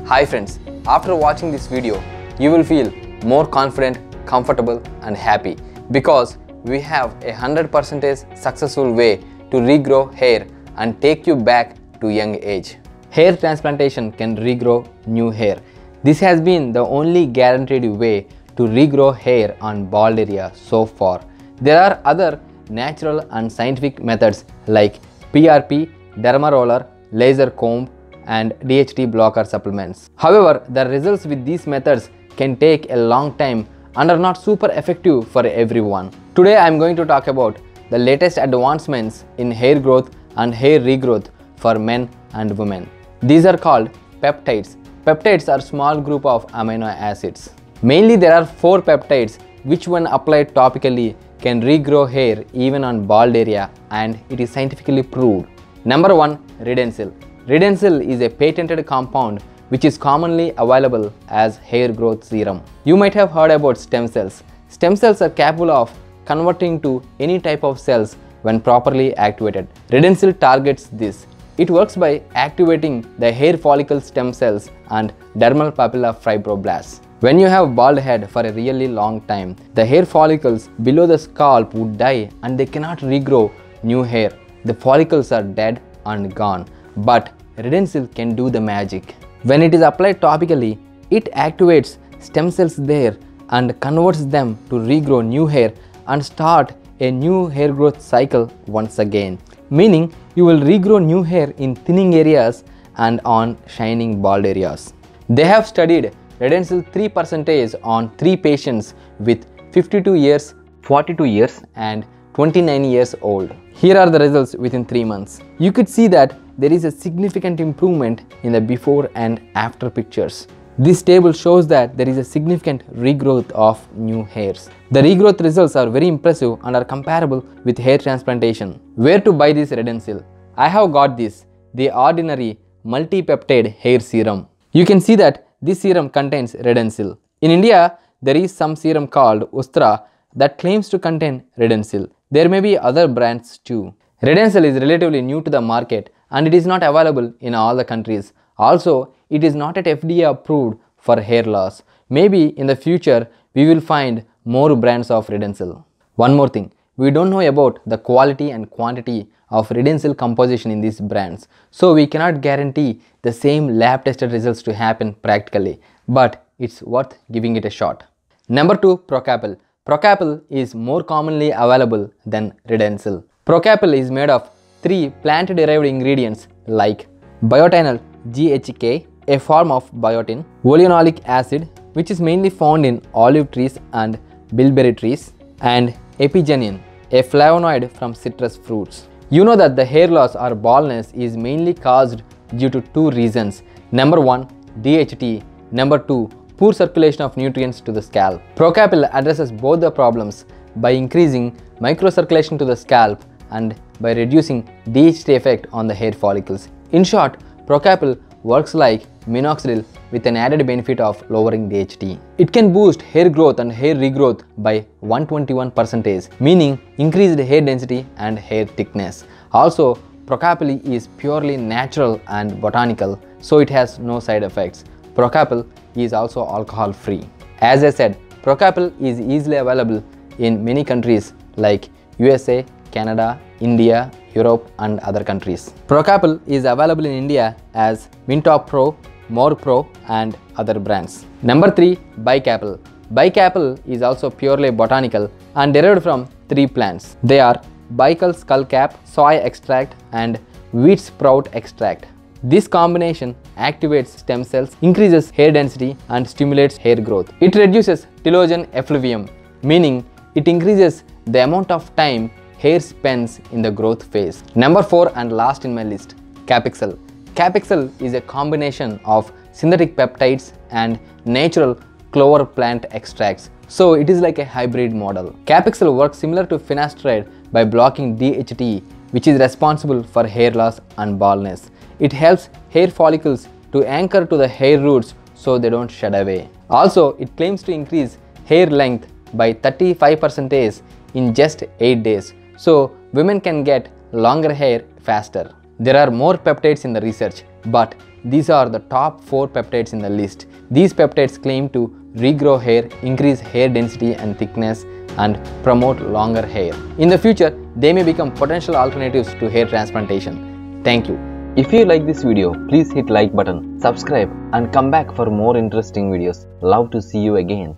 Hi friends, after watching this video, you will feel more confident, comfortable and happy because we have a 100% successful way to regrow hair and take you back to young age. Hair transplantation can regrow new hair. This has been the only guaranteed way to regrow hair on bald area so far. There are other natural and scientific methods like PRP, Derma roller, laser comb and DHT blocker supplements. However, the results with these methods can take a long time and are not super effective for everyone. Today I am going to talk about the latest advancements in hair growth and hair regrowth for men and women. These are called peptides. Peptides are small group of amino acids. Mainly there are 4 peptides which when applied topically can regrow hair even on bald area, and it is scientifically proved. Number 1, Redensil. Redensil is a patented compound which is commonly available as hair growth serum. You might have heard about stem cells. Stem cells are capable of converting to any type of cells when properly activated. Redensil targets this. It works by activating the hair follicle stem cells and dermal papilla fibroblasts. When you have bald head for a really long time, the hair follicles below the scalp would die and they cannot regrow new hair. The follicles are dead and gone. But Redensil can do the magic. When it is applied topically, it activates stem cells there and converts them to regrow new hair and start a new hair growth cycle once again. Meaning you will regrow new hair in thinning areas and on shining bald areas. They have studied Redensil 3% on 3 patients with 52 years, 42 years and 29 years old. Here are the results within 3 months. You could see that there is a significant improvement in the before and after pictures. This table shows that there is a significant regrowth of new hairs. The regrowth results are very impressive and are comparable with hair transplantation. Where to buy this Redensil? I have got this, the ordinary multi-peptide hair serum. You can see that this serum contains Redensil. In India, there is some serum called Ustra that claims to contain Redensil. There may be other brands too. Redensil is relatively new to the market and it is not available in all the countries. Also, it is not yet FDA approved for hair loss. Maybe in the future, we will find more brands of Redensil. One more thing, we don't know about the quality and quantity of Redensil composition in these brands. So we cannot guarantee the same lab tested results to happen practically, but it's worth giving it a shot. Number 2, ProCapil. ProCapil is more commonly available than Redensil. ProCapil is made of 3 plant-derived ingredients like biotinol GHK, a form of biotin, oleanolic acid, which is mainly found in olive trees and bilberry trees, and epigenin, a flavonoid from citrus fruits. You know that the hair loss or baldness is mainly caused due to 2 reasons. Number 1, DHT. Number 2, poor circulation of nutrients to the scalp. ProCapil addresses both the problems by increasing microcirculation to the scalp and by reducing DHT effect on the hair follicles. In short, ProCapil works like minoxidil with an added benefit of lowering DHT. It can boost hair growth and hair regrowth by 121%, meaning increased hair density and hair thickness. Also, ProCapil is purely natural and botanical, so it has no side effects. ProCapil is also alcohol free. As I said, ProCapil is easily available in many countries like USA, Canada, India, Europe and other countries. ProCapil is available in India as Mintop Pro, More Pro and other brands. Number 3, Bicapil. Bicapil is also purely botanical and derived from 3 plants. They are Baikal skullcap, soy extract and wheat sprout extract. This combination activates stem cells, increases hair density and stimulates hair growth. It reduces telogen effluvium, meaning it increases the amount of time hair spends in the growth phase. Number 4 and last in my list, Capaxel. Capaxel is a combination of synthetic peptides and natural clover plant extracts. So it is like a hybrid model. Capaxel works similar to finasteride by blocking DHT, which is responsible for hair loss and baldness. It helps hair follicles to anchor to the hair roots so they don't shed away. Also, it claims to increase hair length by 35% in just 8 days. So women can get longer hair faster. There are more peptides in the research, but these are the top 4 peptides in the list. These peptides claim to regrow hair, increase hair density and thickness, and promote longer hair. In the future, they may become potential alternatives to hair transplantation. Thank you. If you like this video, please hit like button, subscribe and come back for more interesting videos. Love to see you again.